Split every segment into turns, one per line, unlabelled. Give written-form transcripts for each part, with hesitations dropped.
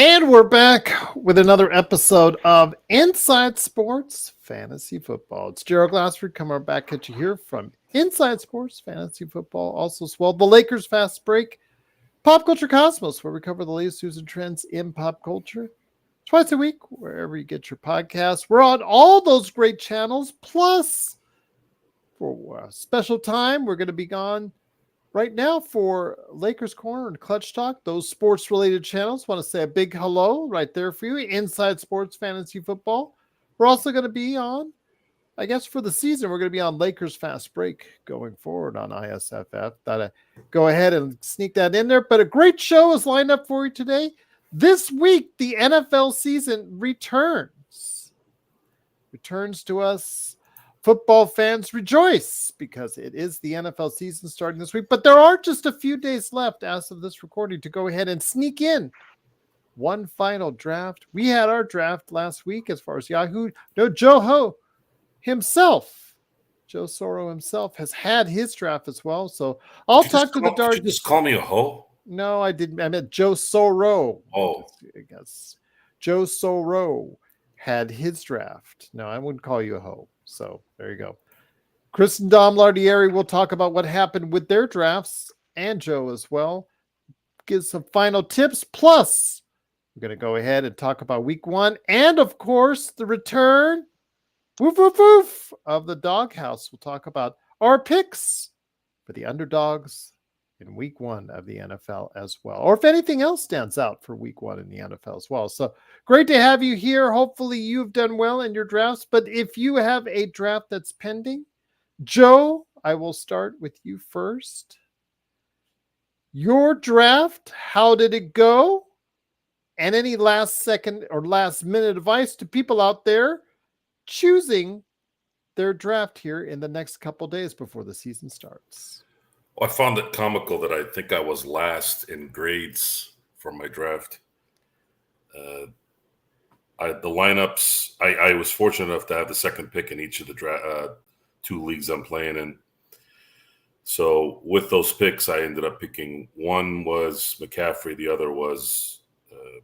And we're back with another episode of Inside Sports Fantasy Football. It's Gerald Glassford coming back at you here from Inside Sports Fantasy Football. Also swelled the Lakers Fast Break, Pop Culture Cosmos, where we cover the latest news and trends in pop culture. Twice a week, wherever you get your podcasts. We're on all those great channels. Plus, for a special time, we're going to be gone right now for Lakers Corner and Clutch Talk, those sports-related channels. Want to say a big hello right there for you. Inside Sports Fantasy Football. We're also going to be on, I guess for the season, we're going to be on Lakers Fast Break going forward on ISFF. Thought I'd go ahead and sneak that in there. But a great show is lined up for you today. This week, the NFL season returns. Returns to us. Football fans rejoice because it is the NFL season starting this week. But there are just a few days left as of this recording to go ahead and sneak in one final draft. We had our draft last week as far as Yahoo. No, Joe Soro himself has had his draft as well. So I'll talk to the Dart.
Did you just call me a hoe?
No, I didn't. I meant Joe Soro.
Oh.
I guess Joe Soro had his draft. No, I wouldn't call you a hoe. So there you go. Chris and Dom Lardieri will talk about what happened with their drafts and Joe as well. Give some final tips. Plus, we're going to go ahead and talk about week one. And of course, the return of the doghouse. We'll talk about our picks for the underdogs in week one of the NFL as well. Or if anything else stands out for week one in the NFL as well. So great to have you here. Hopefully you've done well in your drafts. But if you have a draft that's pending, Joe, I will start with you first. Your draft, how did it go? And any last second or last minute advice to people out there choosing their draft here in the next couple days before the season starts?
Well, I found it comical that I think I was last in grades for my draft. The lineups, I was fortunate enough to have the second pick in each of the two leagues I'm playing in. So with those picks, I ended up picking, one was McCaffrey, the other was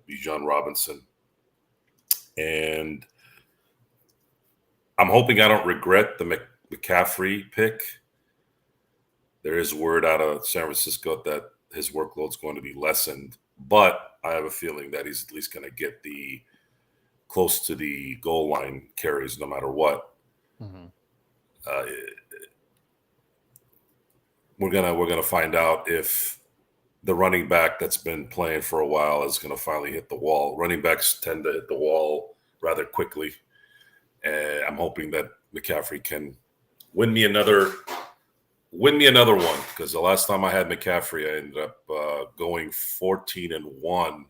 Bijan Robinson. And I'm hoping I don't regret the McCaffrey pick. There is word out of San Francisco that his workload's going to be lessened, but I have a feeling that he's at least going to get the close to the goal line carries no matter what. Mm-hmm. We're gonna find out if the running back that's been playing for a while is going to finally hit the wall. Running backs tend to hit the wall rather quickly, and I'm hoping that McCaffrey can win me another one, because the last time I had McCaffrey, I ended up going 14-1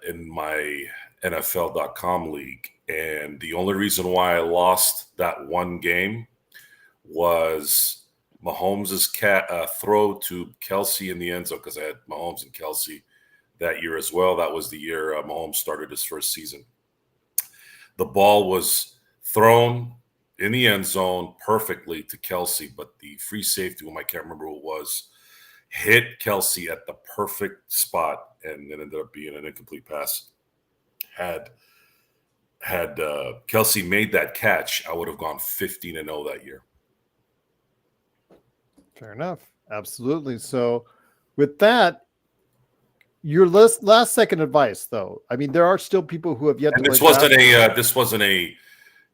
in my NFL.com league. And the only reason why I lost that one game was Mahomes' throw to Kelsey in the end zone, because I had Mahomes and Kelsey that year as well. That was the year Mahomes started his first season. The ball was thrown in the end zone perfectly to Kelsey, but the free safety, whom I can't remember who it was, hit Kelsey at the perfect spot, and it ended up being an incomplete pass. Had Kelsey made that catch, I would have gone 15-0 that year.
Fair enough. Absolutely. So with that, your last second advice, though. I mean, there are still people who have yet
and
to
this
play.
This wasn't a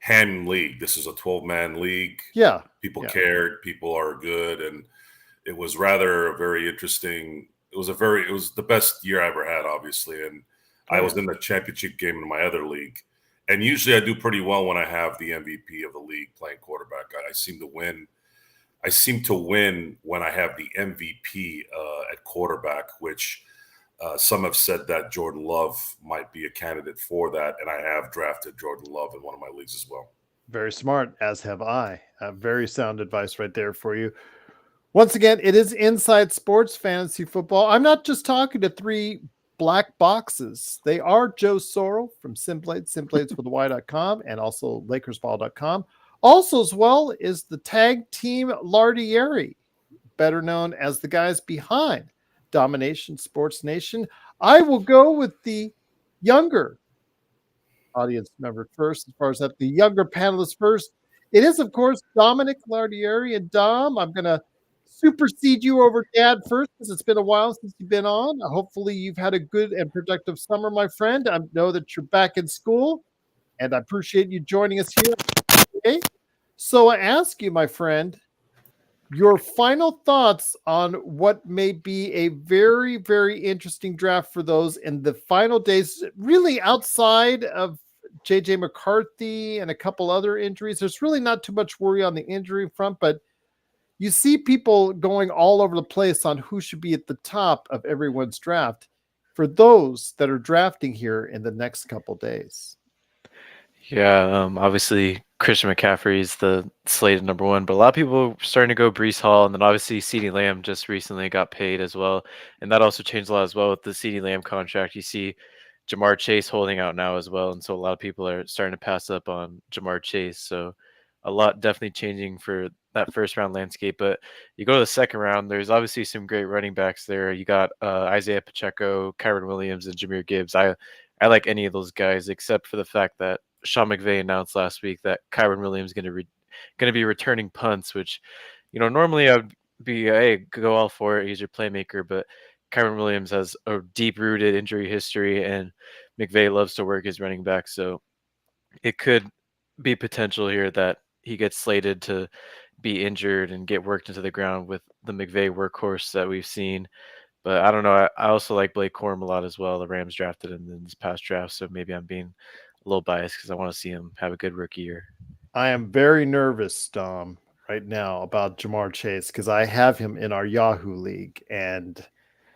hand league. This is a 12-man league.
Yeah.
People cared. People are good. And it was rather very interesting. It was the best year I ever had, obviously. And I was in the championship game in my other league. And usually I do pretty well when I have the MVP of the league playing quarterback. I seem to win. I seem to win when I have the MVP at quarterback, which some have said that Jordan Love might be a candidate for that, and I have drafted Jordan Love in one of my leagues as well.
Very smart, as have I. Very sound advice right there for you. Once again, it is Inside Sports Fantasy Football. I'm not just talking to three black boxes. They are Joe Soro from Simblades, SimbladesWithY.com, and also LakersBall.com. Also, as well, is the tag team Lardieri, better known as the guys behind Dom-ination, Sports Nation. I will go with the younger audience member first, as far as that, the younger panelists first. It is, of course, Dominic Lardieri. And Dom, I'm going to supersede you over Dad first because it's been a while since you've been on. Hopefully, you've had a good and productive summer, my friend. I know that you're back in school, and I appreciate you joining us here today. So I ask you, my friend, your final thoughts on what may be a very, very interesting draft for those in the final days, really outside of JJ McCarthy and a couple other injuries. There's really not too much worry on the injury front, but you see people going all over the place on who should be at the top of everyone's draft for those that are drafting here in the next couple days.
Yeah, obviously Christian McCaffrey is the slated number one, but a lot of people are starting to go Brees Hall, and then obviously CeeDee Lamb just recently got paid as well, and that also changed a lot as well with the CeeDee Lamb contract. You see Jamar Chase holding out now as well, and so a lot of people are starting to pass up on Jamar Chase. So a lot definitely changing for that first round landscape. But you go to the second round, there's obviously some great running backs there. You got Isaiah Pacheco, Kyron Williams, and Jameer Gibbs. I like any of those guys except for the fact that Sean McVay announced last week that Kyron Williams going to be returning punts, which normally I would be hey, go all for it. He's your playmaker, but Kyron Williams has a deep rooted injury history, and McVay loves to work his running back, so it could be potential here that he gets slated to be injured and get worked into the ground with the McVay workhorse that we've seen. But I don't know. I also like Blake Corum a lot as well. The Rams drafted him in this past draft, so maybe I'm being a little biased because I want to see him have a good rookie year.
I am very nervous, Dom, right now about Jamar Chase because I have him in our Yahoo League, and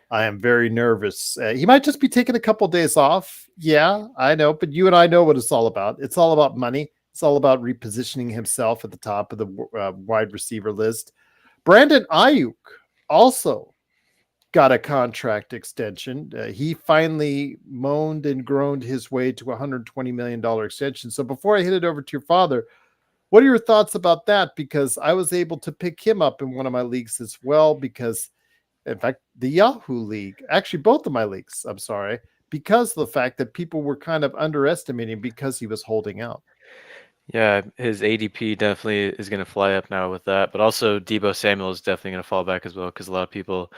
I am very nervous. He might just be taking a couple days off. Yeah, I know, but you and I know what it's all about. It's all about money. It's all about repositioning himself at the top of the wide receiver list. Brandon Ayuk also got a contract extension. He finally moaned and groaned his way to a $120 million extension. So before I hit it over to your father, what are your thoughts about that? Because I was able to pick him up in one of my leagues as well, because in fact, the Yahoo League, actually both of my leagues, I'm sorry, because of the fact that people were kind of underestimating because he was holding out.
Yeah, his ADP definitely is going to fly up now with that, but also Debo Samuel is definitely going to fall back as well because a lot of people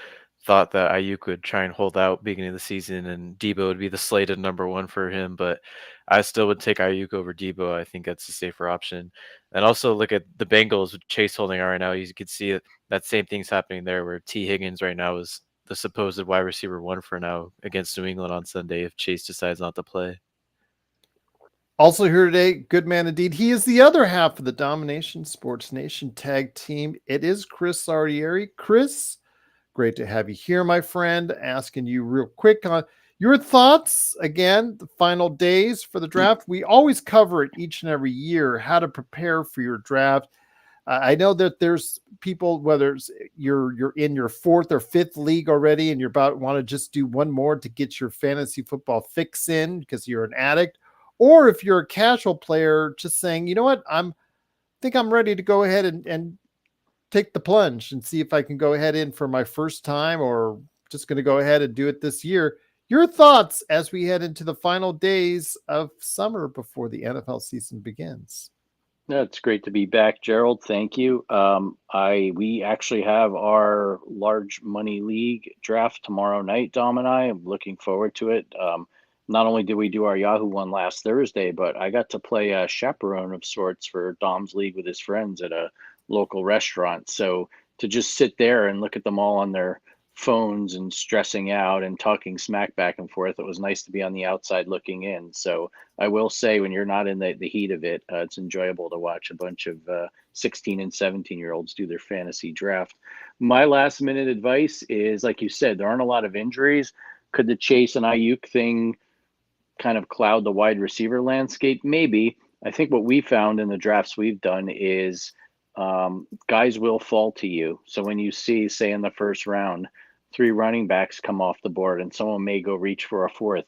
thought that Ayuk would try and hold out beginning of the season and Debo would be the slated number one for him, but I still would take Ayuk over Debo. I think that's a safer option. And also look at the Bengals with Chase holding out right now. You can see that same thing's happening there where T. Higgins right now is the supposed wide receiver one for now against New England on Sunday if Chase decides not to play.
Also here today, good man indeed. He is the other half of the Dom-ination Sports Nation tag team. It is Chris Lardieri. Chris, great to have you here, my friend. Asking you real quick on your thoughts. Again, the final days for the draft. We always cover it each and every year, how to prepare for your draft. I know that there's people, whether it's you're in your fourth or fifth league already, and you're about want to just do one more to get your fantasy football fix in because you're an addict, or if you're a casual player, just saying, you know what, think I'm ready to go ahead and take the plunge and see if I can go ahead in for my first time, or just going to go ahead and do it this year. Your thoughts as we head into the final days of summer before the NFL season begins.
It's great to be back, Gerald. Thank you. We actually have our large money league draft tomorrow night. Dom and I am looking forward to it. Not only did we do our Yahoo one last Thursday, but I got to play a chaperone of sorts for Dom's league with his friends at a local restaurant. So to just sit there and look at them all on their phones and stressing out and talking smack back and forth, it was nice to be on the outside looking in. So I will say, when you're not in the heat of it, it's enjoyable to watch a bunch of 16 and 17-year-olds do their fantasy draft. My last minute advice is, like you said, there aren't a lot of injuries. Could the Chase and Ayuk thing kind of cloud the wide receiver landscape? Maybe. I think what we found in the drafts we've done is guys will fall to you. So when you see, say, in the first round, 3 running backs come off the board and someone may go reach for a fourth,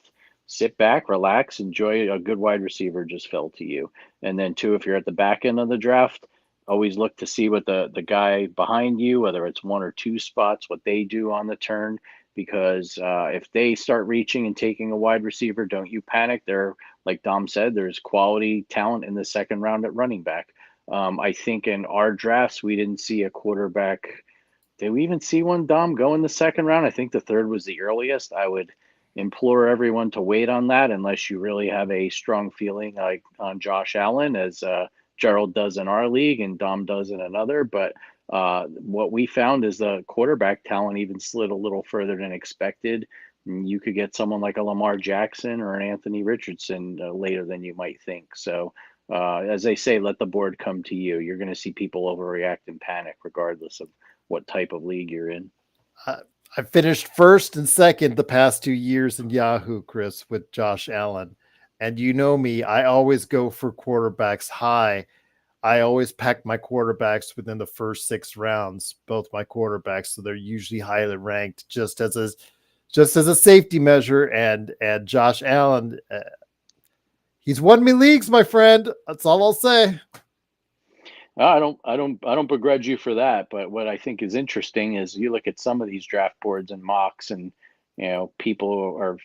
sit back, relax, enjoy a good wide receiver just fell to you. And then 2, if you're at the back end of the draft, always look to see what the guy behind you, whether it's 1 or 2 spots, what they do on the turn, because if they start reaching and taking a wide receiver, don't you panic. Like Dom said, there's quality talent in the second round at running back. I think in our drafts, we didn't see a quarterback. Did we even see one, Dom, go in the second round? I think the third was the earliest. I would implore everyone to wait on that unless you really have a strong feeling like on Josh Allen, as Gerald does in our league and Dom does in another. But what we found is the quarterback talent even slid a little further than expected. You could get someone like a Lamar Jackson or an Anthony Richardson later than you might think. So, as they say, let the board come to you. You're going to see people overreact and panic regardless of what type of league you're in.
I finished first and second the past 2 years in Yahoo, Chris, with Josh Allen. And you know me, I always go for quarterbacks high. I always pack my quarterbacks within the first 6 rounds, both my quarterbacks, so they're usually highly ranked, just as a safety measure. And Josh Allen, he's won me leagues, my friend. That's all I'll say.
I don't begrudge you for that. But what I think is interesting is you look at some of these draft boards and mocks, and people are.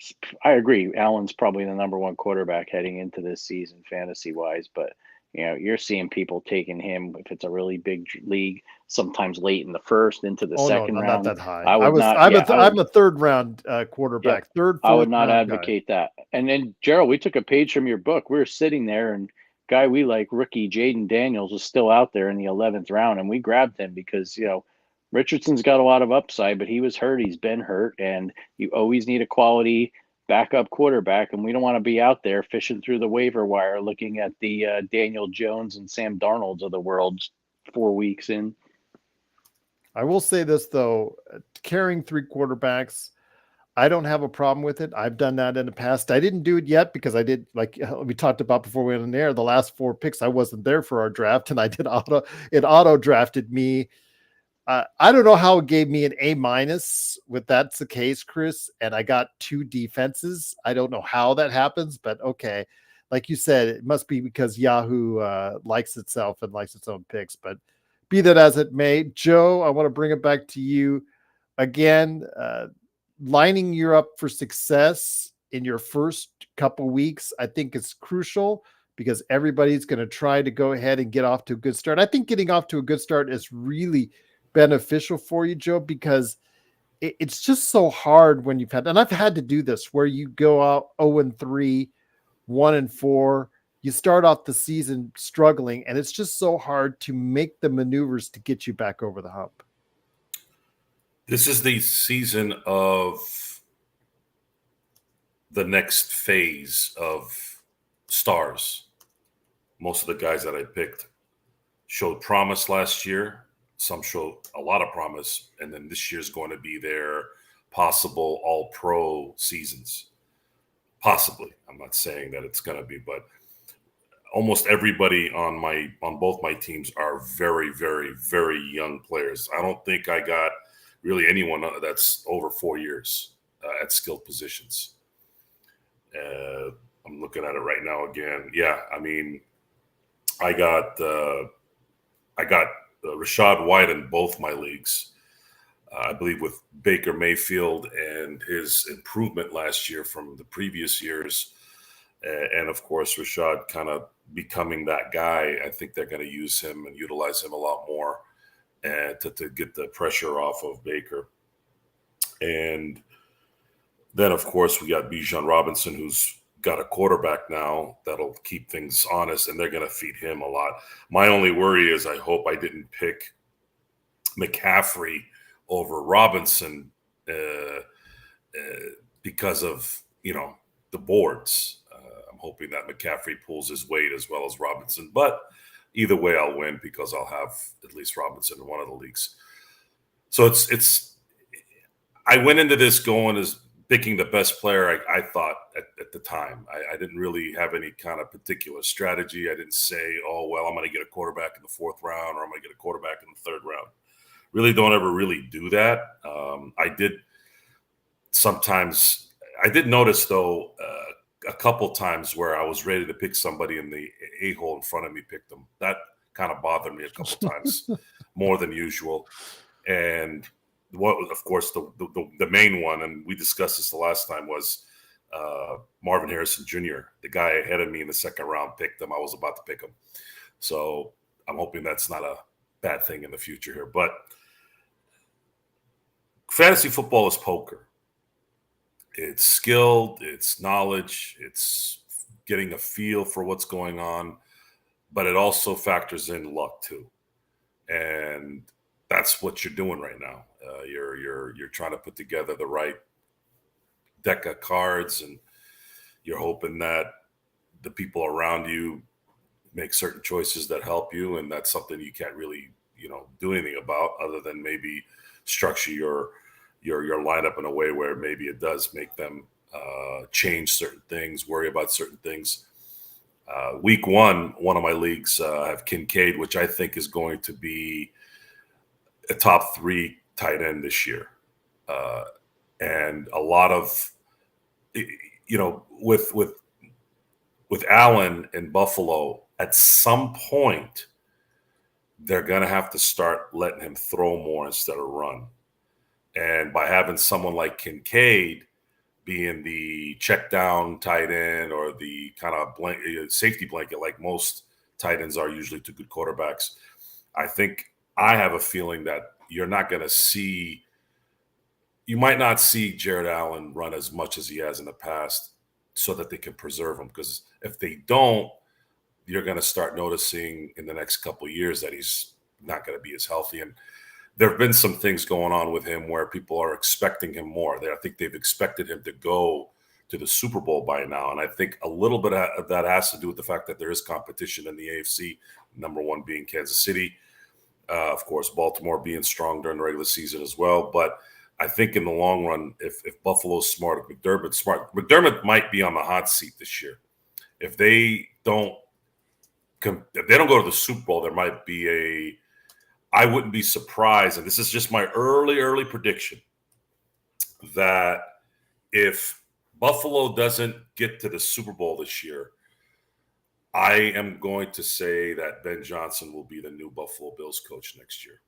I agree, Allen's probably the number one quarterback heading into this season, fantasy wise. But you're seeing people taking him if it's a really big league, sometimes late in the first into the second round.
Not that high.
I'm
a third round quarterback, third, fourth.
I would not
round
advocate that. And then Gerald, we took a page from your book. We were sitting there, and guy we like, rookie Jaden Daniels, was still out there in the 11th round, and we grabbed him because Richardson's got a lot of upside, but he was hurt. He's been hurt, and you always need a quality backup quarterback, and we don't want to be out there fishing through the waiver wire looking at the Daniel Jones and Sam Darnolds of the world 4 weeks in.
I will say this, though, carrying 3 quarterbacks, I don't have a problem with it. I've done that in the past. I didn't do it yet because I did, like we talked about before we went on the air, the last 4 picks, I wasn't there for our draft, and it auto drafted me. I don't know how it gave me an A- with that's the case, Chris, and I got 2 defenses. I don't know how that happens, but okay. Like you said, it must be because Yahoo likes itself and likes its own picks, but be that as it may, Joe, I want to bring it back to you again. Lining you up for success in your first couple weeks, I think is crucial because everybody's going to try to go ahead and get off to a good start. I think getting off to a good start is really beneficial for you, Joe, because it's just so hard when you've had, and I've had to do this, where you go out 0-3, 1-4, you start off the season struggling, and it's just so hard to make the maneuvers to get you back over the hump.
This is the season of the next phase of stars. Most of the guys that I picked showed promise last year. Some showed a lot of promise. And then this year's going to be their possible all-pro seasons. Possibly. I'm not saying that it's going to be, but almost everybody on both my teams are very, very, very young players. I don't think I got really anyone that's over 4 years at skilled positions. I'm looking at it right now again. Yeah, I mean, I got Rashad White in both my leagues. I believe with Baker Mayfield and his improvement last year from the previous years, and of course Rashad kind of becoming that guy, I think they're going to use him and utilize him a lot more. And to get the pressure off of Baker. And then, of course, we got Bijan Robinson, who's got a quarterback now that'll keep things honest, and they're going to feed him a lot. My only worry is I hope I didn't pick McCaffrey over Robinson because of, the boards. I'm hoping that McCaffrey pulls his weight as well as Robinson, but either way, I'll win because I'll have at least Robinson in one of the leagues. So I went into this going as picking the best player I thought at the time. I didn't really have any kind of particular strategy. I didn't say, oh, well, I'm going to get a quarterback in the 4th round or I'm going to get a quarterback in the 3rd round. Really don't ever really do that. I did notice, though, a couple times where I was ready to pick somebody and the a-hole in front of me picked them. That kind of bothered me a couple times, more than usual. And what, of course, the main one, and we discussed this the last time, was Marvin Harrison Jr. The guy ahead of me in the second round picked him. I was about to pick him. So I'm hoping that's not a bad thing in the future here. But fantasy football is poker. It's skill, it's knowledge, it's getting a feel for what's going on, but it also factors in luck too. And that's what you're doing right now. You're trying to put together the right deck of cards, and you're hoping that the people around you make certain choices that help you, and that's something you can't really, do anything about other than maybe structure your lineup in a way where maybe it does make them change certain things, worry about certain things. Week one of my leagues, I have Kincaid, which I think is going to be a top 3 tight end this year. And a lot of, with Allen in Buffalo, at some point, they're going to have to start letting him throw more instead of run. And by having someone like Kincaid being the check down tight end or the kind of safety blanket like most tight ends are usually to good quarterbacks, I have a feeling that you might not see Jared Allen run as much as he has in the past so that they can preserve him. Because if they don't, you're going to start noticing in the next couple of years that he's not going to be as healthy. And there have been some things going on with him where people are expecting him more. I think they've expected him to go to the Super Bowl by now. And I think a little bit of that has to do with the fact that there is competition in the AFC, number 1 being Kansas City. Of course, Baltimore being strong during the regular season as well. But I think in the long run, if Buffalo's smart, if McDermott's smart, McDermott might be on the hot seat this year. If they don't go to the Super Bowl, there might be I wouldn't be surprised, and this is just my early prediction, that if Buffalo doesn't get to the Super Bowl this year, I am going to say that Ben Johnson will be the new Buffalo Bills coach next year.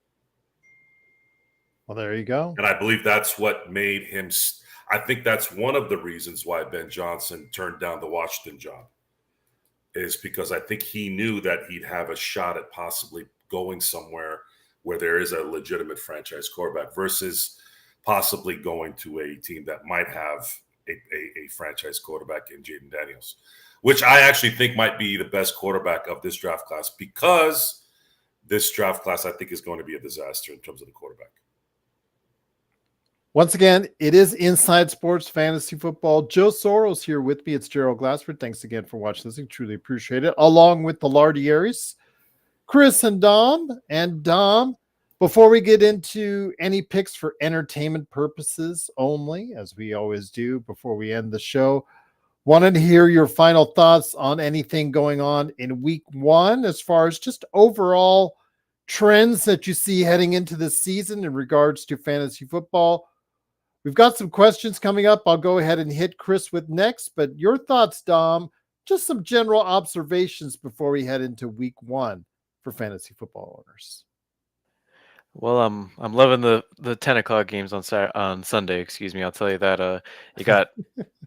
Well, there you go.
And I believe that's what made him – I think that's one of the reasons why Ben Johnson turned down the Washington job, is because I think he knew that he'd have a shot at possibly going somewhere where there is a legitimate franchise quarterback versus possibly going to a team that might have a franchise quarterback in Jaden Daniels, which I actually think might be the best quarterback of this draft class, because this draft class I think is going to be a disaster in terms of the quarterback.
Once again, it is Inside Sports Fantasy Football. Joe Soro's here with me. It's Gerald Glassford. Thanks again for watching this. I truly appreciate it. Along with the Lardieris, Chris and Dom. And Dom, before we get into any picks for entertainment purposes only, as we always do before we end the show, wanted to hear your final thoughts on anything going on in week 1 as far as just overall trends that you see heading into this season in regards to fantasy football. We've got some questions coming up. I'll go ahead and hit Chris with next, but your thoughts, Dom, just some general observations before we head into week 1 for fantasy football owners.
Well, I'm loving the 10 o'clock games on Sunday. Excuse me. I'll tell you that. You got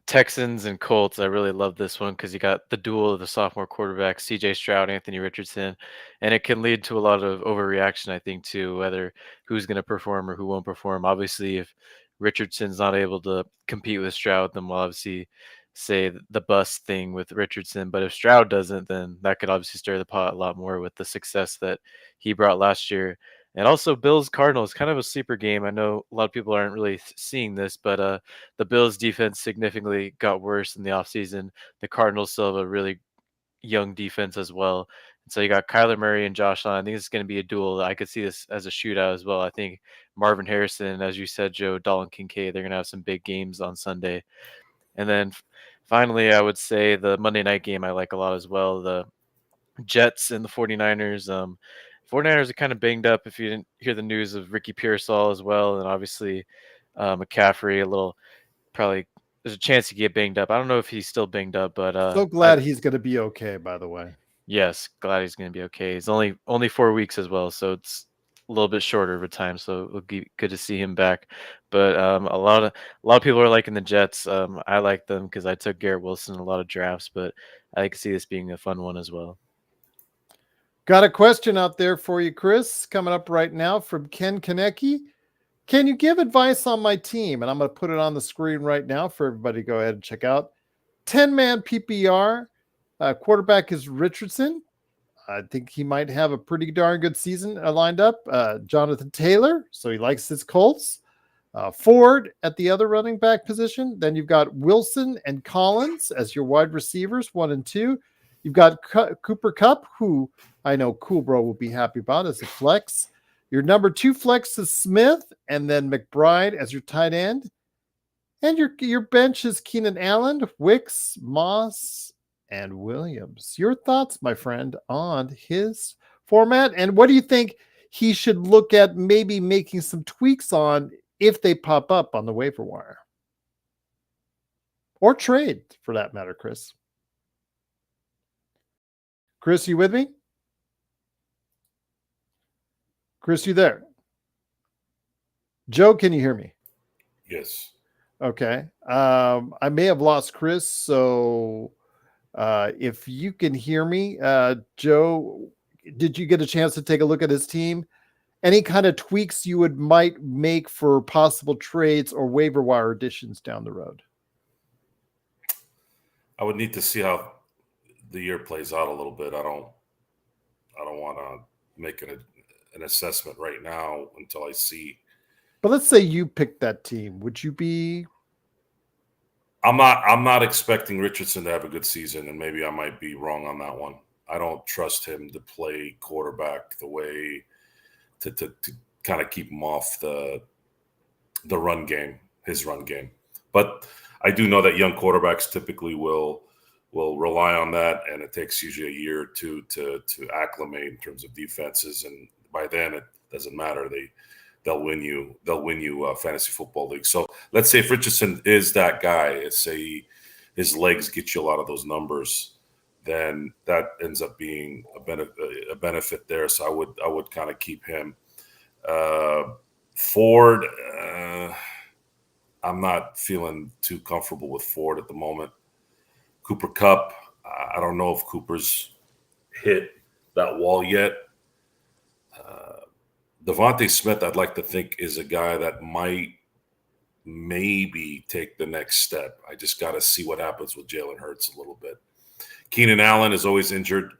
Texans and Colts. I really love this one because you got the duel of the sophomore quarterbacks, C.J. Stroud, Anthony Richardson, and it can lead to a lot of overreaction, I think, to whether who's going to perform or who won't perform. Obviously, if Richardson's not able to compete with Stroud, then we'll obviously say the bust thing with Richardson. But if Stroud doesn't, then that could obviously stir the pot a lot more with the success that he brought last year. And also Bills Cardinals, kind of a sleeper game. I know a lot of people aren't really seeing this, but the Bills defense significantly got worse in the offseason. The Cardinals still have a really young defense as well. And so you got Kyler Murray and Josh Allen. I think it's going to be a duel. I could see this as a shootout as well. I think Marvin Harrison, as you said, Joe, Dalton Kincaid, they're going to have some big games on Sunday. And then finally, I would say the Monday night game I like a lot as well. The Jets and the 49ers. 49ers are kind of banged up if you didn't hear the news of Ricky Pearsall as well. And obviously McCaffrey, probably there's a chance he get banged up. I don't know if he's still banged up, but
so glad he's going to be okay, by the way.
Yes, glad he's going to be okay. He's only 4 weeks as well. So it's a little bit shorter of a time, so it'll be good to see him back. But a lot of people are liking the Jets. I like them because I took Garrett Wilson in a lot of drafts, but I like to see this being a fun one as well.
Got a question out there for you, Chris, coming up right now from Ken Konecki. Can you give advice on my team? And I'm going to put it on the screen right now for everybody to go ahead and check out. 10-man PPR. Quarterback is Richardson. I think he might have a pretty darn good season lined up. Jonathan Taylor, so he likes his Colts. Ford at the other running back position. Then you've got Wilson and Collins as your wide receivers, 1 and 2. You've got Cooper Kupp, who I know Cool Bro will be happy about as a flex. Your number 2 flex is Smith, and then McBride as your tight end. And your bench is Keenan Allen, Wicks, Moss, and Williams. Your thoughts, my friend, on his format, and what do you think he should look at maybe making some tweaks on if they pop up on the waiver wire? Or trade, for that matter, Chris. Chris, you with me? Chris, you there? Joe, can you hear me?
Yes.
Okay. I may have lost Chris, so if you can hear me, Joe, did you get a chance to take a look at his team? Any kind of tweaks you might make for possible trades or waiver wire additions down the road?
I would need to see how the year plays out a little bit. I don't want to make an assessment right now until I see.
But let's say you picked that team. Would you be?
I'm not expecting Richardson to have a good season, and maybe I might be wrong on that one. I don't trust him to play quarterback the way to kind of keep him off the run game, his run game. But I do know that young quarterbacks typically will rely on that, and it takes usually a year or two to acclimate in terms of defenses, and by then it doesn't matter. They'll win you fantasy football league. So let's say if Richardson is that guy, let's say his legs get you a lot of those numbers, then that ends up being a benefit there. So I would kind of keep him. Ford, I'm not feeling too comfortable with Ford at the moment. Cooper Kupp, I don't know if Cooper's hit that wall yet. Devontae Smith, I'd like to think, is a guy that might maybe take the next step. I just got to see what happens with Jalen Hurts a little bit. Keenan Allen is always injured,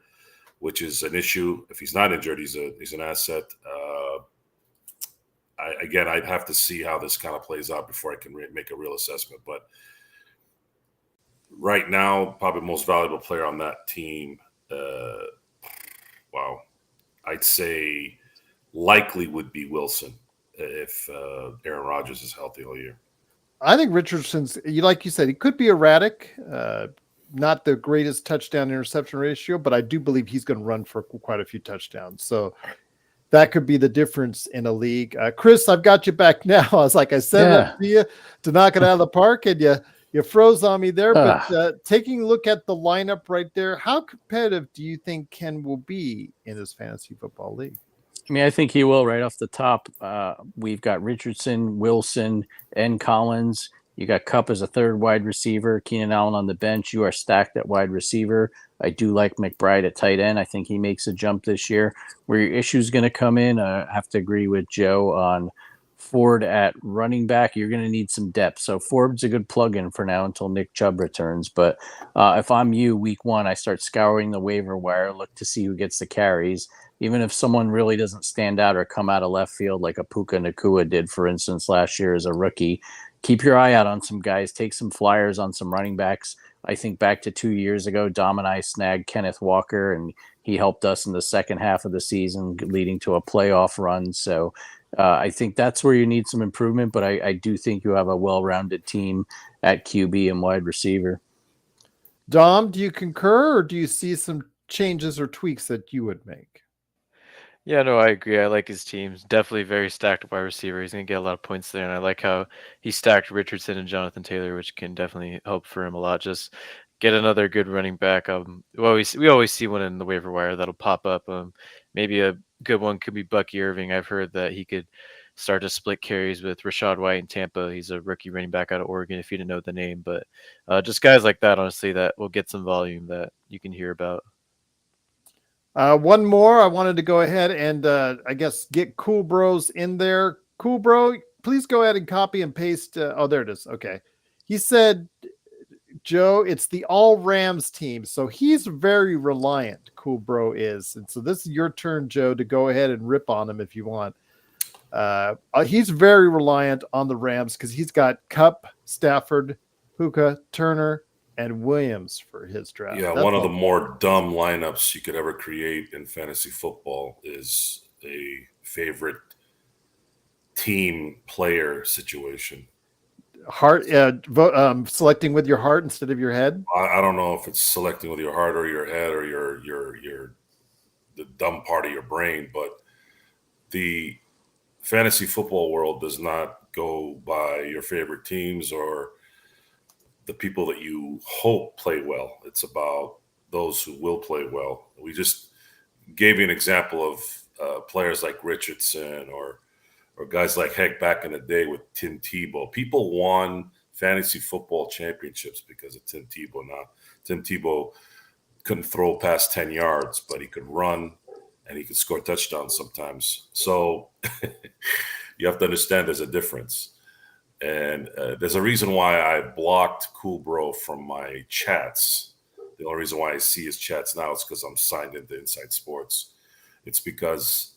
which is an issue. If he's not injured, he's an asset. I'd have to see how this kind of plays out before I can make a real assessment. But right now, probably the most valuable player on that team, I'd say likely would be Wilson if Aaron Rodgers is healthy all year.
I think Richardson's, like you said, he could be erratic, not the greatest touchdown interception ratio, but I do believe he's going to run for quite a few touchdowns. So that could be the difference in a league. Chris, I've got you back now. I was like, I said that to you to knock it out of the park, and you froze on me there. But taking a look at the lineup right there, how competitive do you think Ken will be in this fantasy football league?
I mean, I think he will right off the top. We've got Richardson, Wilson, and Collins. You got Kupp as a third wide receiver, Keenan Allen on the bench. You are stacked at wide receiver. I do like McBride at tight end. I think he makes a jump this year. Where your issue is going to come in, I have to agree with Joe on Ford at running back. You're going to need some depth. So Ford's a good plug-in for now until Nick Chubb returns. But if I'm you, week 1, I start scouring the waiver wire, look to see who gets the carries. Even if someone really doesn't stand out or come out of left field like a Puka Nacua did, for instance, last year as a rookie, keep your eye out on some guys. Take some flyers on some running backs. I think back to 2 years ago, Dom and I snagged Kenneth Walker, and he helped us in the second half of the season, leading to a playoff run. So I think that's where you need some improvement, but I do think you have a well-rounded team at QB and wide receiver.
Dom, do you concur, or do you see some changes or tweaks that you would make?
Yeah, no, I agree. I like his team. Definitely very stacked wide receiver. He's going to get a lot of points there. And I like how he stacked Richardson and Jonathan Taylor, which can definitely help for him a lot. Just get another good running back. We always see one in the waiver wire that'll pop up. Maybe a good one could be Bucky Irving. I've heard that he could start to split carries with Rashad White in Tampa. He's a rookie running back out of Oregon, if you didn't know the name. But just guys like that, honestly, that will get some volume that you can hear about.
One more. I wanted to go ahead and I guess get Cool Bros in there. Cool Bro, please go ahead and copy and paste. Oh, there it is. Okay. He said, Joe, it's the all Rams team. So he's very reliant, Cool Bro is. And so this is your turn, Joe, to go ahead and rip on him if you want. He's very reliant on the Rams because he's got Kupp, Stafford, Puka, Turner, and Williams for his draft.
Yeah,
That's
one of the more dumb lineups you could ever create in fantasy football is a favorite team player situation.
heart. Selecting with your heart instead of your head.
I don't know if it's selecting with your heart or your head or the dumb part of your brain, but the fantasy football world does not go by your favorite teams or the people that you hope play well. It's about those who will play well. We just gave you an example of players like Richardson or guys like Heck back in the day with Tim Tebow. People won fantasy football championships because of Tim Tebow. Now, Tim Tebow couldn't throw past 10 yards, but he could run and he could score touchdowns sometimes. So you have to understand there's a difference. And there's a reason why I blocked Cool Bro from my chats. The only reason why I see his chats now is because I'm signed into Inside Sports. It's because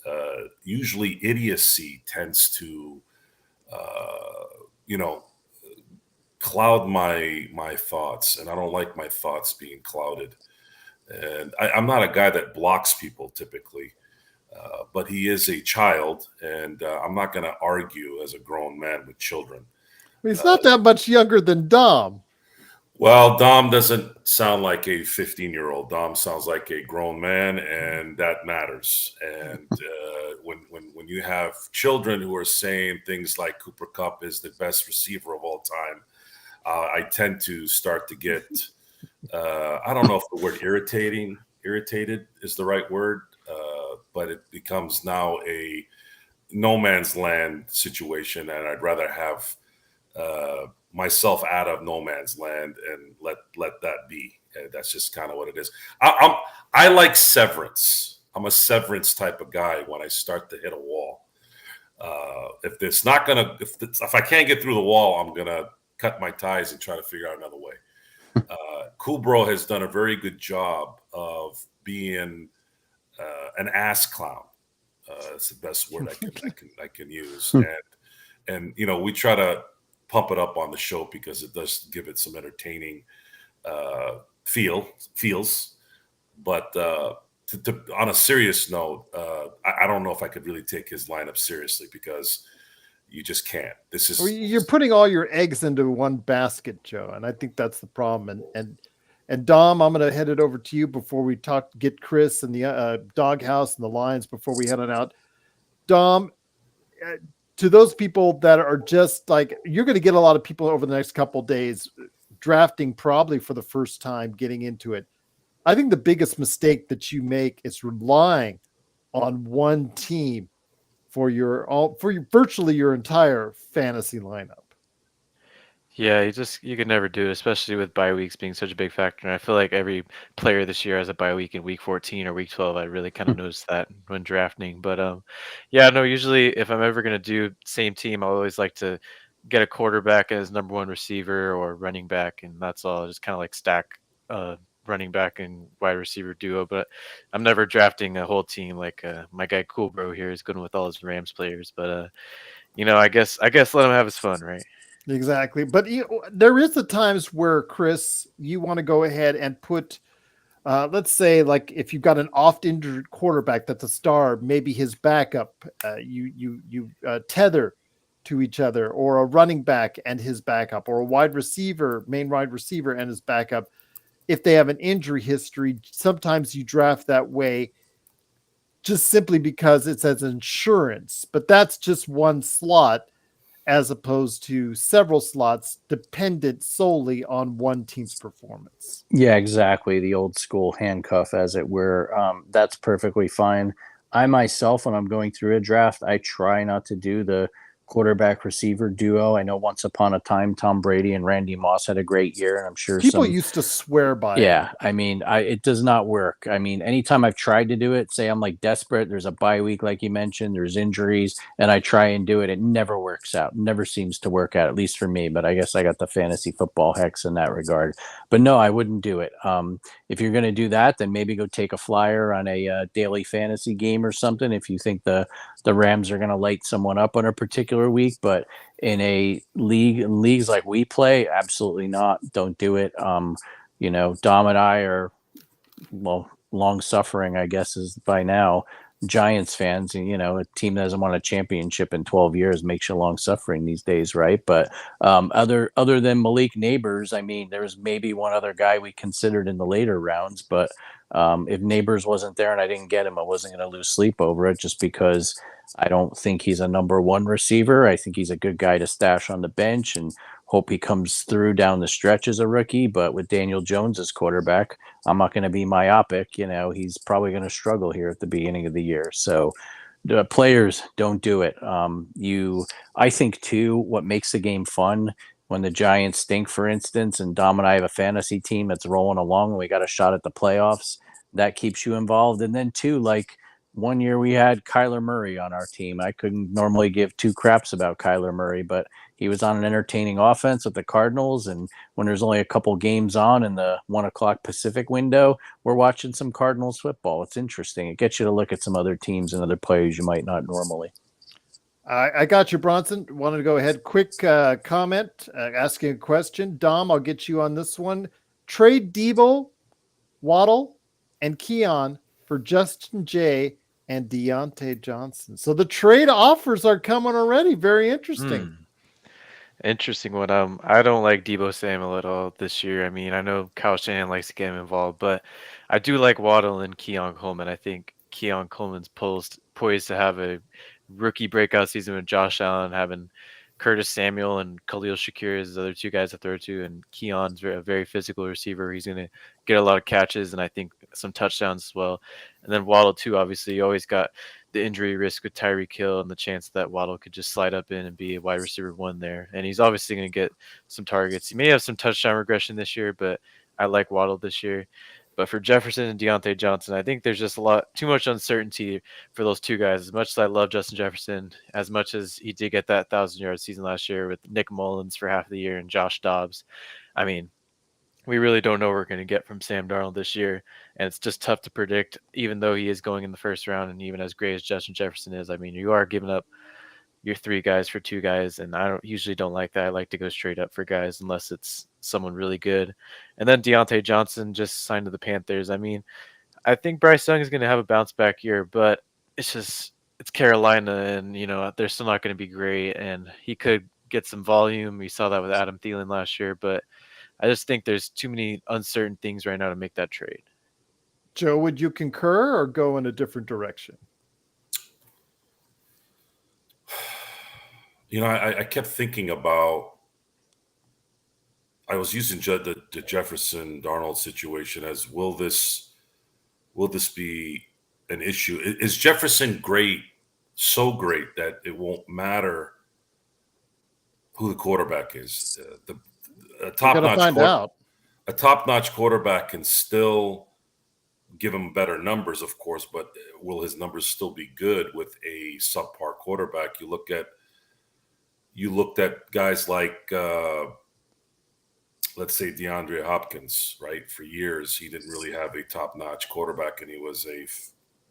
usually idiocy tends to, cloud my thoughts, and I don't like my thoughts being clouded. And I'm not a guy that blocks people typically, but he is a child, and I'm not going to argue as a grown man with children.
He's not that much younger than Dom.
Well, Dom doesn't sound like a 15-year-old. Dom sounds like a grown man, and that matters. And when you have children who are saying things like Cooper Kupp is the best receiver of all time, I tend to start to get I don't know if the word irritated is the right word, but it becomes now a no man's land situation, and I'd rather have myself out of no man's land and let that be. That's just kind of what it is. I like severance. I'm a severance type of guy when I start to hit a wall. If I can't get through the wall, I'm gonna cut my ties and try to figure out another way. Cool Bro has done a very good job of being an ass clown. That's the best word I can use. And we try to pump it up on the show because it does give it some entertaining feels. But on a serious note, I don't know if I could really take his lineup seriously because you just can't.
You're putting all your eggs into one basket, Joe, and I think that's the problem. And Dom, I'm going to head it over to you before we get Chris and the Doghouse and the Lions before we head on out. Dom, to those people that are just like, you're going to get a lot of people over the next couple of days drafting probably for the first time, getting into it. I think the biggest mistake that you make is relying on one team for virtually your entire fantasy lineup.
Yeah, you could never do it, especially with bye weeks being such a big factor. And I feel like every player this year has a bye week in week 14 or week 12. I really kind of noticed that when drafting. But yeah, no, usually if I'm ever going to do same team, I always like to get a quarterback as number one receiver or running back, and that's all. Just kind of like stack running back and wide receiver duo. But I'm never drafting a whole team like my guy Cool Bro here is going with all his Rams players. But I guess let him have his fun, right?
Exactly. But there is the times where, Chris, you want to go ahead and put, let's say, like if you've got an oft injured quarterback that's a star, maybe his backup, you tether to each other, or a running back and his backup, or a main wide receiver and his backup. If they have an injury history, sometimes you draft that way just simply because it's as insurance, but that's just one slot, as opposed to several slots dependent solely on one team's performance.
Yeah, exactly. The old school handcuff, as it were. That's perfectly fine. I myself, when I'm going through a draft, I try not to do the quarterback receiver duo. I know once upon a time, Tom Brady and Randy Moss had a great year, and I'm sure
People used to swear by it.
yeah, I mean, it does not work. I mean, anytime I've tried to do it, say I'm like desperate, there's a bye week, like you mentioned, there's injuries, and I try and do it, it never works out. Never seems to work out, at least for me. But I guess I got the fantasy football hex in that regard. But no, I wouldn't do it. If you're going to do that, then maybe go take a flyer on a daily fantasy game or something. If you think the Rams are going to light someone up on a particular week, but in leagues like we play, absolutely not. Don't do it. Dom and I are, well, long suffering, I guess, is by now Giants fans. And, a team that hasn't won a championship in 12 years makes you long suffering these days, right? But other than Malik Neighbors, I mean, there's maybe one other guy we considered in the later rounds, but if Neighbors wasn't there and I didn't get him, I wasn't going to lose sleep over it just because I don't think he's a number one receiver. I think he's a good guy to stash on the bench and hope he comes through down the stretch as a rookie. But with Daniel Jones as quarterback, I'm not going to be myopic. He's probably going to struggle here at the beginning of the year. So the players, don't do it. I think too, what makes the game fun when the Giants stink, for instance, and Dom and I have a fantasy team that's rolling along and we got a shot at the playoffs, that keeps you involved. And then too, like one year we had Kyler Murray on our team. I couldn't normally give two craps about Kyler Murray, but he was on an entertaining offense with the Cardinals. And when there's only a couple games on in the 1 o'clock Pacific window, we're watching some Cardinals football. It's interesting. It gets you to look at some other teams and other players you might not normally.
I got you, Bronson. Wanted to go ahead. Quick comment, asking a question. Dom, I'll get you on this one. Trade Debo, Waddle, and Keon for Justin Jay and Deontay Johnson. So the trade offers are coming already. Very interesting.
Interesting one. I don't like Debo Samuel at all this year. I mean, I know Kyle Shanahan likes to get him involved, but I do like Waddle and Keon Coleman. I think Keon Coleman's poised to have a rookie breakout season with Josh Allen, having Curtis Samuel and Khalil Shakir as the other two guys to throw to, and Keon's a very physical receiver. He's going to get a lot of catches and I think some touchdowns as well. And then Waddle too. Obviously, you always got the injury risk with Tyreek Hill and the chance that Waddle could just slide up in and be a wide receiver one there. And he's obviously going to get some targets. He may have some touchdown regression this year, but I like Waddle this year. But for Jefferson and Deontay Johnson, I think there's just too much uncertainty for those two guys. As much as I love Justin Jefferson, as much as he did get that 1,000-yard season last year with Nick Mullins for half of the year and Josh Dobbs, I mean, we really don't know what we're going to get from Sam Darnold this year. And it's just tough to predict, even though he is going in the first round. And even as great as Justin Jefferson is, I mean, you are giving up your three guys for two guys. And I usually don't like that. I like to go straight up for guys unless it's someone really good. And then Deontay Johnson just signed to the Panthers. I mean, I think Bryce Young is going to have a bounce back year, but it's Carolina and, they're still not going to be great. And he could get some volume. We saw that with Adam Thielen last year, but I just think there's too many uncertain things right now to make that trade.
Joe, would you concur or go in a different direction?
I kept thinking about, I was using the Jefferson Darnold situation as will this be an issue? Is Jefferson great, so great that it won't matter who the quarterback is? A top-notch quarterback can still give him better numbers, of course, but will his numbers still be good with a subpar quarterback? You looked at guys like, let's say DeAndre Hopkins, right? For years, he didn't really have a top-notch quarterback, and he was a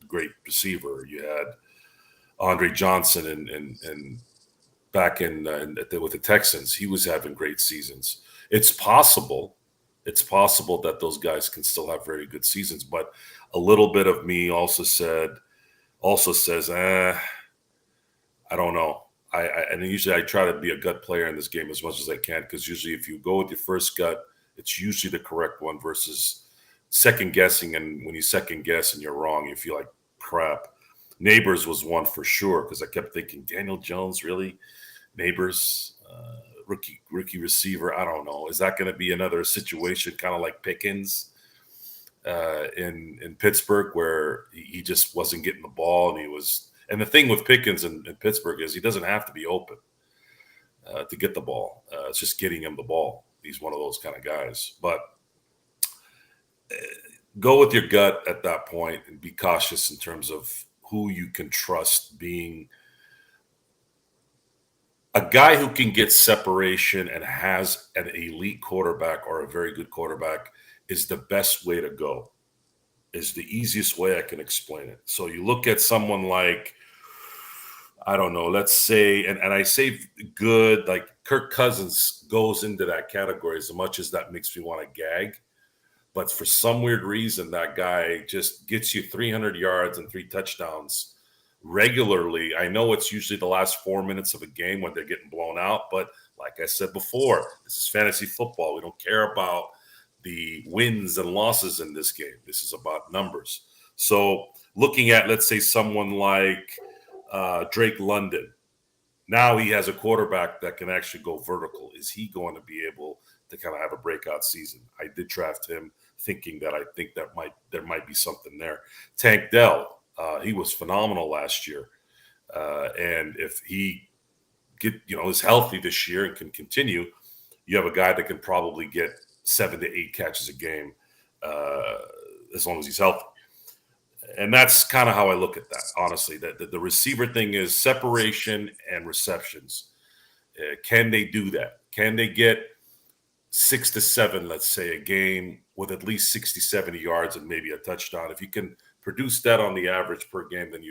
great receiver. You had Andre Johnson and back with the Texans, he was having great seasons. It's possible that those guys can still have very good seasons, but a little bit of me also says, I don't know. And usually I try to be a gut player in this game as much as I can, because usually if you go with your first gut, it's usually the correct one versus second guessing. And when you second guess and you're wrong, you feel like crap. Neighbors was one for sure, because I kept thinking, Daniel Jones, really? Neighbors, rookie receiver. I don't know. Is that going to be another situation kind of like Pickens? in Pittsburgh, where he just wasn't getting the ball, and the thing with Pickens in Pittsburgh is he doesn't have to be open to get the ball. It's just getting him the ball. He's one of those kind of guys. But go with your gut at that point and be cautious in terms of who you can trust being a guy who can get separation and has an elite quarterback or a very good quarterback is the best way to go, is the easiest way I can explain it. So you look at someone like, I don't know, let's say, and I say good, like Kirk Cousins goes into that category as much as that makes me want to gag. But for some weird reason, that guy just gets you 300 yards and 3 touchdowns regularly. I know it's usually the last 4 minutes of a game when they're getting blown out. But like I said before, this is fantasy football. We don't care about the wins and losses in this game. This is about numbers. So looking at, let's say, someone like Drake London, now he has a quarterback that can actually go vertical. Is he going to be able to kind of have a breakout season? I did draft him thinking that I think there might be something there. Tank Dell, he was phenomenal last year. And if he is healthy this year and can continue, you have a guy that can probably get 7 to 8 catches a game as long as he's healthy. And that's kind of how I look at that, honestly. That the receiver thing is separation and receptions. Can they do that? Can they get 6 to 7, let's say, a game with at least 60, 70 yards and maybe a touchdown? If you can produce that on the average per game, then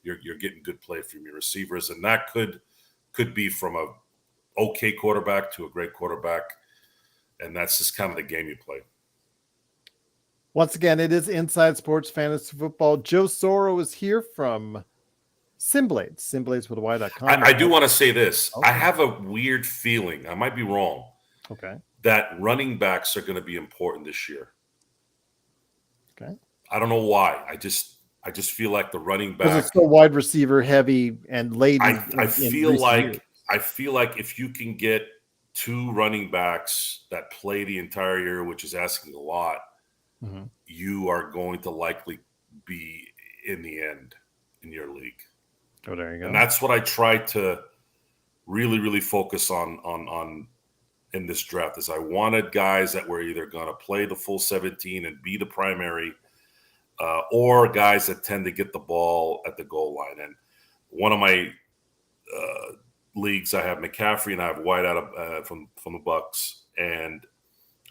you're getting good play from your receivers. And that could be from a okay quarterback to a great quarterback. And that's just kind of the game you play.
Once again, it is Inside Sports Fantasy Football. Joe Soro is here from Simblades with a Y.com.
I do want to say this.
Okay.
I have a weird feeling, I might be wrong,
okay,
that running backs are going to be important this year.
Okay.
I don't know why. I just feel like the running back.
Because it's still wide receiver heavy and laden.
I feel like if you can get 2 running backs that play the entire year, which is asking a lot,
mm-hmm.
you are going to likely be in the end in your league.
Oh, there you go.
And that's what I try to really, really focus on in this draft. Is I wanted guys that were either going to play the full 17 and be the primary, or guys that tend to get the ball at the goal line. And one of my leagues, I have McCaffrey and I have White out of from the Bucks, and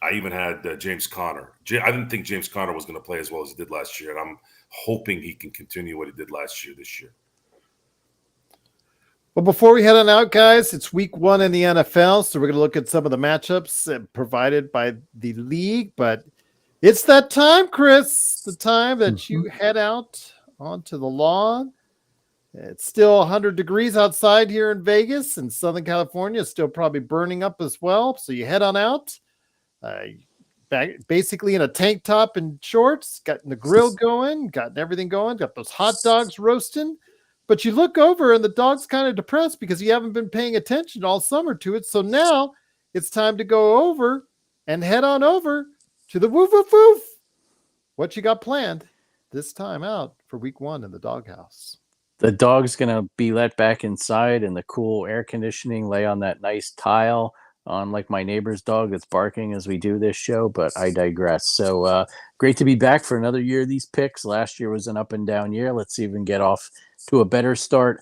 I even had James Conner. I didn't think James Conner was going to play as well as he did last year, and I'm hoping he can continue what he did last year this year.
Well, before we head on out, guys, it's week 1 in the NFL, so we're going to look at some of the matchups provided by the league. But it's that time, Chris, the time that you head out onto the lawn. It's still 100 degrees outside here in Vegas, and Southern California is still probably burning up as well. So you head on out, basically in a tank top and shorts, gotten the grill going, gotten everything going, got those hot dogs roasting. But you look over and the dog's kind of depressed because you haven't been paying attention all summer to it. So now it's time to go over and head on over to the woof woof woof. What you got planned this time out for week 1 in the doghouse?
The dog's going to be let back inside in the cool air conditioning, lay on that nice tile, unlike my neighbor's dog that's barking as we do this show, but I digress. So great to be back for another year of these picks. Last year was an up and down year. Let's even get off to a better start.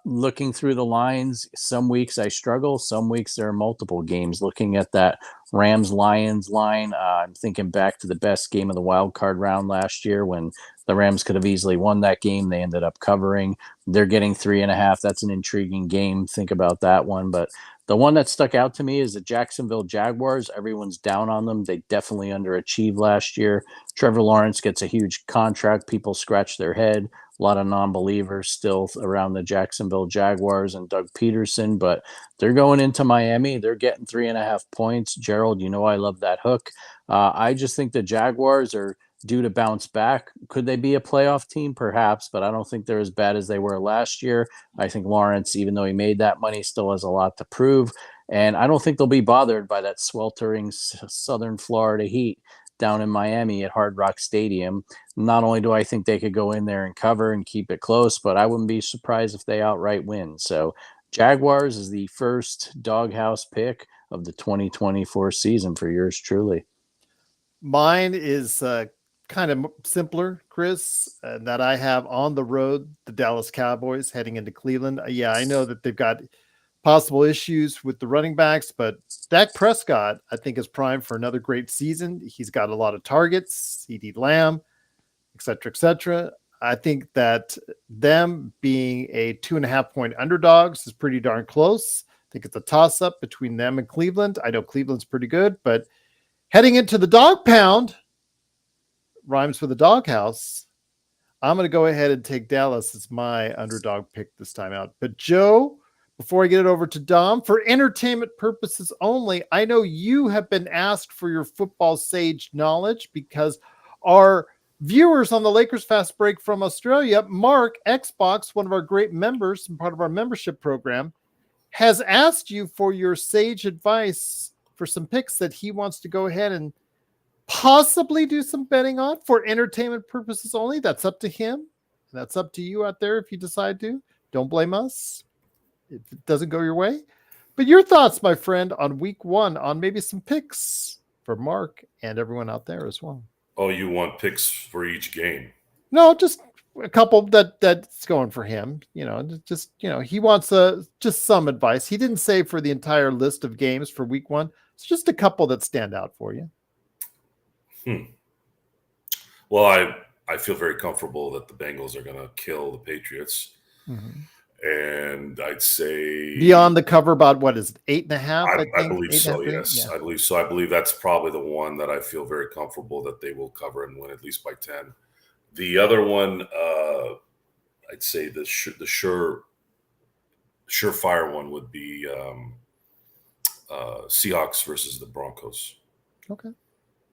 Looking through the lines, some weeks I struggle. Some weeks there are multiple games. Looking at that Rams-Lions line, I'm thinking back to the best game of the wild card round last year when the Rams could have easily won that game. They ended up covering. They're getting 3.5. That's an intriguing game. Think about that one. But the one that stuck out to me is the Jacksonville Jaguars. Everyone's down on them. They definitely underachieved last year. Trevor Lawrence gets a huge contract. People scratch their head. A lot of non-believers still around the Jacksonville Jaguars and Doug Peterson, but they're going into Miami. They're getting 3.5 points. Gerald, you know I love that hook. I just think the Jaguars are due to bounce back. Could they be a playoff team? Perhaps, but I don't think they're as bad as they were last year. I think Lawrence, even though he made that money, still has a lot to prove. And I don't think they'll be bothered by that sweltering southern Florida heat. down in Miami at Hard Rock Stadium. Not only do I think they could go in there and cover and keep it close, but I wouldn't be surprised if they outright win. So Jaguars is the first doghouse pick of the 2024 season for yours truly.
Mine is kind of simpler, Chris, that I have on the road the Dallas Cowboys heading into Cleveland. Yeah, I know that they've got possible issues with the running backs, but Dak Prescott, I think, is primed for another great season. He's got a lot of targets, CeeDee Lamb, et cetera, et cetera. I think that them being a 2.5-point underdogs is pretty darn close. I think it's a toss-up between them and Cleveland. I know Cleveland's pretty good, but heading into the dog pound, rhymes with the doghouse, I'm going to go ahead and take Dallas as my underdog pick this time out. But Joe, before I get it over to Dom, for entertainment purposes only, I know you have been asked for your football sage knowledge because our viewers on the Lakers Fast Break from Australia, Mark Xbox, one of our great members and part of our membership program, has asked you for your sage advice for some picks that he wants to go ahead and possibly do some betting on for entertainment purposes only. That's up to him. That's up to you out there if you decide to. Don't blame us if it doesn't go your way. But your thoughts, my friend, on week one, on maybe some picks for Mark and everyone out there as well.
Oh, you want picks for each game?
No, just a couple that's going for him. Just he wants just some advice. He didn't say for the entire list of games for week one. It's just a couple that stand out for you.
Well, I feel very comfortable that the Bengals are going to kill the Patriots. Mm-hmm. And I'd say
beyond the cover, about what is it, 8.5?
I believe so. Yes, yeah. I believe so. I believe that's probably the one that I feel very comfortable that they will cover and win at least by 10. The other one, I'd say the surefire one would be Seahawks versus the Broncos.
Okay.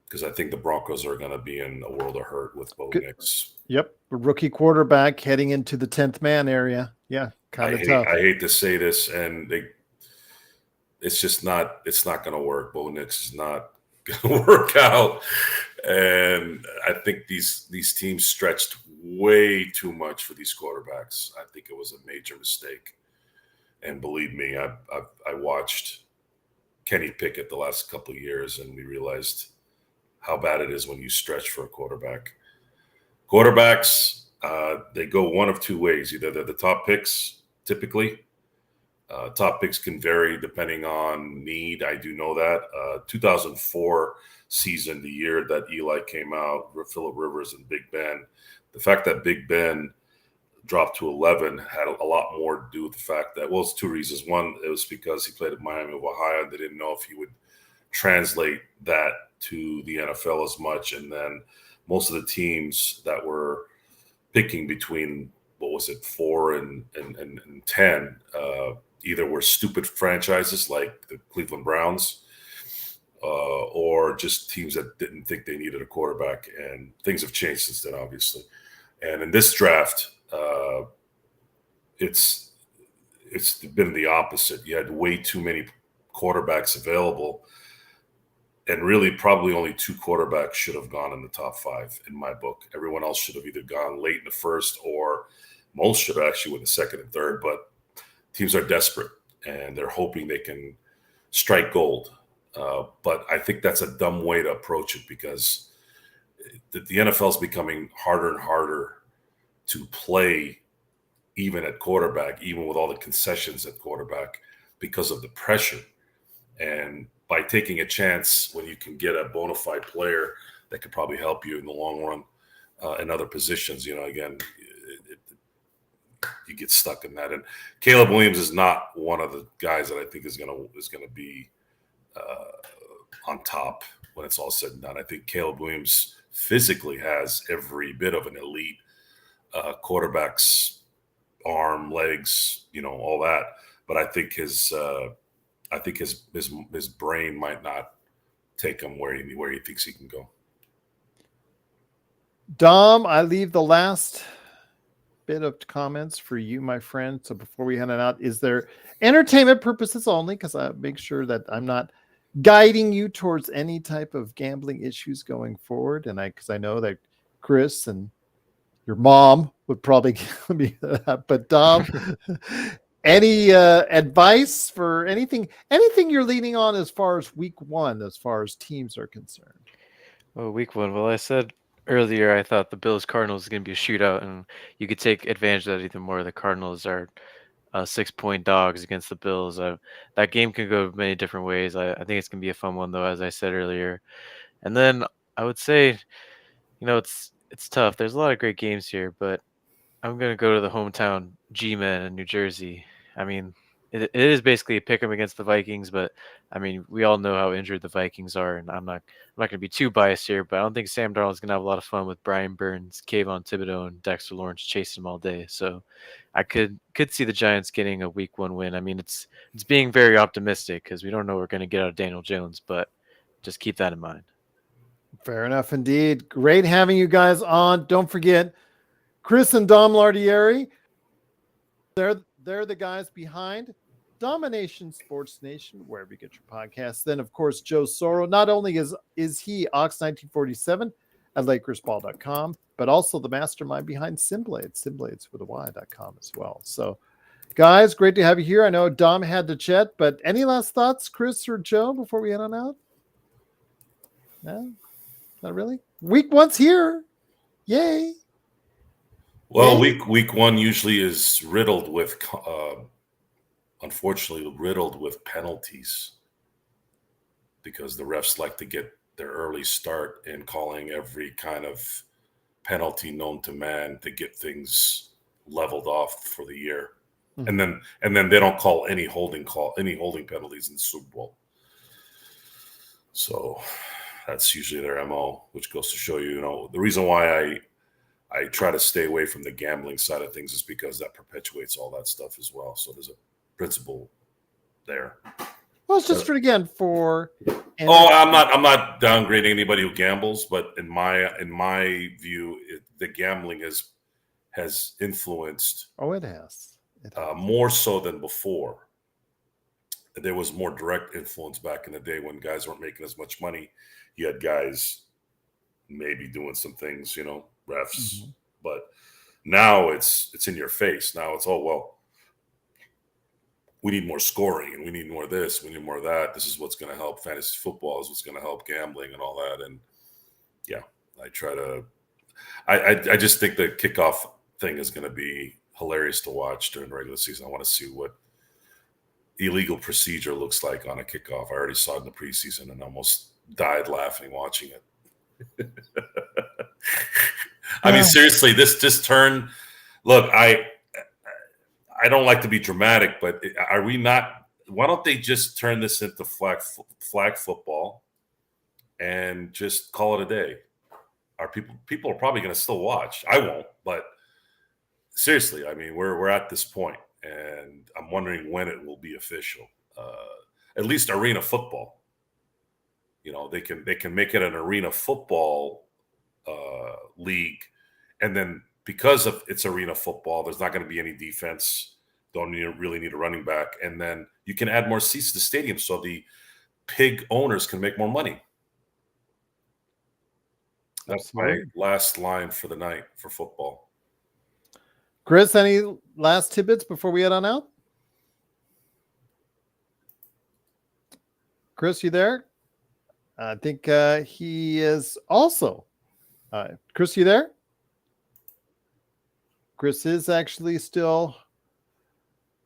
Because I think the Broncos are going to be in a world of hurt with Bo Nix.
Yep, a rookie quarterback heading into the 10th man area. Yeah, kind of tough.
I hate to say this, and it's not going to work. Bo Nix is not going to work out, and I think these teams stretched way too much for these quarterbacks. I think it was a major mistake, and believe me, I watched Kenny Pickett the last couple of years, and we realized how bad it is when you stretch for a quarterback. Quarterbacks, they go one of two ways. Either they're the top picks, typically. Top picks can vary depending on need. I do know that. 2004 season, the year that Eli came out, Phillip Rivers and Big Ben, the fact that Big Ben dropped to 11 had a lot more to do with the fact that, well, it's two reasons. One, it was because he played at Miami of Ohio, and they didn't know if he would translate that to the NFL as much. And then most of the teams that were picking between, 4 and 10, either were stupid franchises like the Cleveland Browns, or just teams that didn't think they needed a quarterback. And things have changed since then, obviously. And in this draft, it's been the opposite. You had way too many quarterbacks available. And really, probably only 2 quarterbacks should have gone in the top 5 in my book. Everyone else should have either gone late in the first, or most should have actually went the second and third. But teams are desperate, and they're hoping they can strike gold. But I think that's a dumb way to approach it, because the NFL is becoming harder and harder to play, even at quarterback, even with all the concessions at quarterback, because of the pressure. And by taking a chance when you can get a bona fide player that could probably help you in the long run in other positions, again, you get stuck in that. And Caleb Williams is not one of the guys that I think is going to be on top when it's all said and done. I think Caleb Williams physically has every bit of an elite quarterback's arm, legs, all that. But I think his brain might not take him where he thinks he can go.
Dom, I leave the last bit of comments for you, my friend. So before we hand it out, is there entertainment purposes only? Because I make sure that I'm not guiding you towards any type of gambling issues going forward. And because I know that Chris and your mom would probably be that. But Dom, any advice for anything you're leaning on as far as week one, as far as teams are concerned?
Oh, week one. Well, I said earlier I thought the Bills Cardinals is going to be a shootout, and you could take advantage of that even more. The Cardinals are 6-point dogs against the Bills. That game can go many different ways. I think it's going to be a fun one, though, as I said earlier. And then I would say, it's tough. There's a lot of great games here, but I'm going to go to the hometown G-Men in New Jersey. I mean, it is basically a pick 'em against the Vikings, but I mean, we all know how injured the Vikings are, and I'm not going to be too biased here, but I don't think Sam Darnold's going to have a lot of fun with Brian Burns, Kayvon Thibodeau, and Dexter Lawrence chasing him all day. So I could see the Giants getting a week one win. I mean, it's being very optimistic because we don't know what we're going to get out of Daniel Jones, but just keep that in mind.
Fair enough indeed. Great having you guys on. Don't forget, Chris and Dom Lardieri, they're the guys behind Dom-ination Sports Nation, wherever you get your podcasts. Then, of course, Joe Soro. Not only is he Ox1947 at LakersBall.com, but also the mastermind behind Simblades with a Y.com as well. So, guys, great to have you here. I know Dom had to chat, but any last thoughts, Chris or Joe, before we head on out? No, not really. Week one's here. Yay.
Well, week one usually is riddled with, unfortunately, riddled with penalties because the refs like to get their early start in calling every kind of penalty known to man to get things leveled off for the year, and then they don't call any holding penalties in the Super Bowl. So that's usually their MO, which goes to show you, the reason why I try to stay away from the gambling side of things is because that perpetuates all that stuff as well. So there's a principle there.
Well, it's just for.
I'm not downgrading anybody who gambles, but in my view, the gambling has influenced.
Oh, it has.
More so than before. There was more direct influence back in the day when guys weren't making as much money. You had guys maybe doing some things, refs. Mm-hmm. But now it's in your face. Now it's, we need more scoring and we need more of this, we need more of that. This is what's going to help fantasy football, is what's going to help gambling and all that. And yeah, I just think the kickoff thing is going to be hilarious to watch during the regular season. I want to see what illegal procedure looks like on a kickoff. I already saw it in the preseason and almost died laughing watching it. I mean, seriously, this turn. Look, I don't like to be dramatic, but are we not? Why don't they just turn this into flag football and just call it a day? Are people are probably going to still watch? I won't, but seriously, I mean, we're at this point, and I'm wondering when it will be official. At least arena football. They can make it an arena football league, and then because of it's arena football, there's not going to be any defense. Don't really need a running back, and then you can add more seats to the stadium so the pig owners can make more money. That's my last line for the night for football.
Chris, any last tidbits before we head on out? Chris, you there? I think he is also. Chris, you there? Chris is actually still.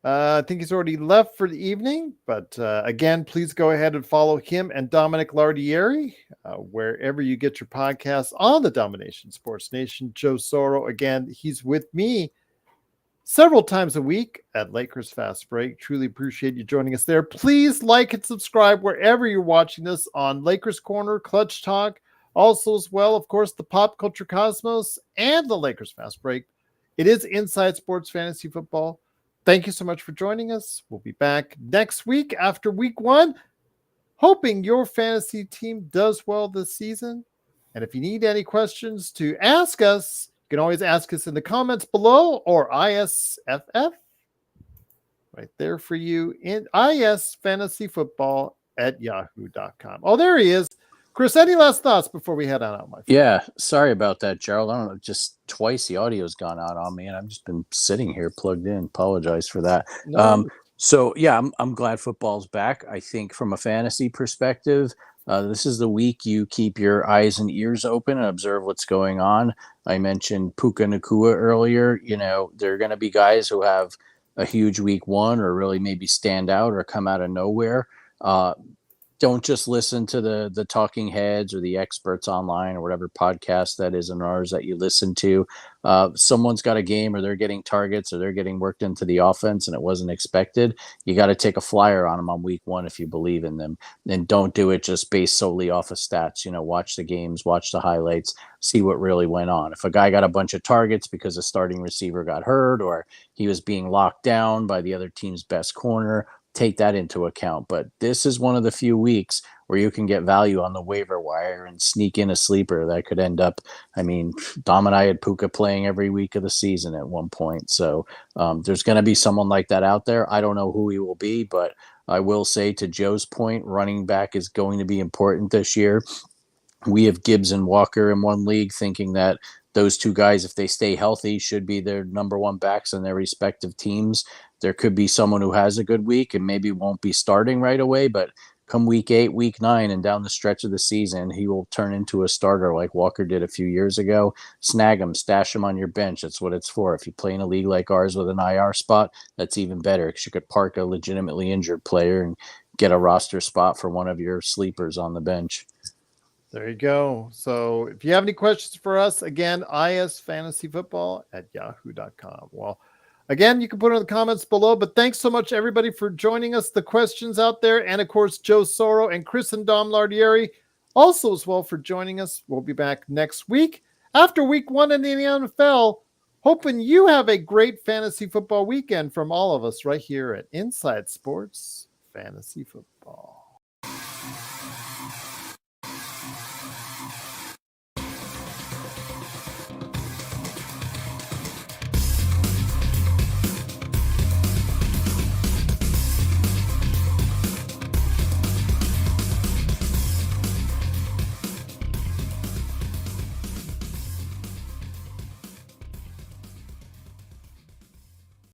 I think he's already left for the evening. But again, please go ahead and follow him and Dominic Lardieri wherever you get your podcasts on the Dom-ination Sports Nation. Joe Soro, again, he's with me several times a week at Lakers Fast Break. Truly appreciate you joining us there. Please like and subscribe wherever you're watching this on Lakers Corner, Clutch Talk, also as well, of course, the Pop Culture Cosmos and the Lakers Fast Break. It is Inside Sports Fantasy Football. Thank you so much for joining us. We'll be back next week after week one, hoping your fantasy team does well this season. And if you need any questions to ask us, you can always ask us in the comments below or ISFF right there for you in IS Fantasy Football at yahoo.com. Oh, there he is. Chris, any last thoughts before we head on out, my friend?
Yeah, sorry about that, Gerald. I don't know, just twice the audio's gone out on me, and I've just been sitting here plugged in. Apologize for that.
No.
So yeah, I'm glad football's back. I think from a fantasy perspective, this is the week you keep your eyes and ears open and observe what's going on. I mentioned Puka Nakua earlier. You know, there are going to be guys who have a huge week one or really maybe stand out or come out of nowhere. Don't just listen to the talking heads or the experts online or whatever podcast that is in ours that you listen to. Someone's got a game or they're getting targets or they're getting worked into the offense and it wasn't expected. You got to take a flyer on them on week one if you believe in them, and don't do it just based solely off of stats. You know, watch the games, watch the highlights, see what really went on. If a guy got a bunch of targets because a starting receiver got hurt or he was being locked down by the other team's best corner, take that into account. But this is one of the few weeks where you can get value on the waiver wire and sneak in a sleeper that could end up. I mean, Dom and I had Puka playing every week of the season at one point. So there's going to be someone like that out there. I don't know who he will be, but I will say, to Joe's point, running back is going to be important this year. We have Gibbs and Walker in one league, thinking that those two guys, if they stay healthy, should be their number one backs on their respective teams. There could be someone who has a good week and maybe won't be starting right away, but come week 8, week 9, and down the stretch of the season, he will turn into a starter like Walker did a few years ago. Snag him, stash him on your bench. That's what it's for. If you play in a league like ours with an IR spot, that's even better because you could park a legitimately injured player and get a roster spot for one of your sleepers on the bench.
There you go. So if you have any questions for us, again, isfantasyfootball at yahoo.com. Well, again, you can put it in the comments below, but thanks so much, everybody, for joining us. The questions out there, and of course, Joe Soro and Chris and Dom Lardieri also as well for joining us. We'll be back next week after week 1 in the NFL. Hoping you have a great fantasy football weekend from all of us right here at Inside Sports Fantasy Football.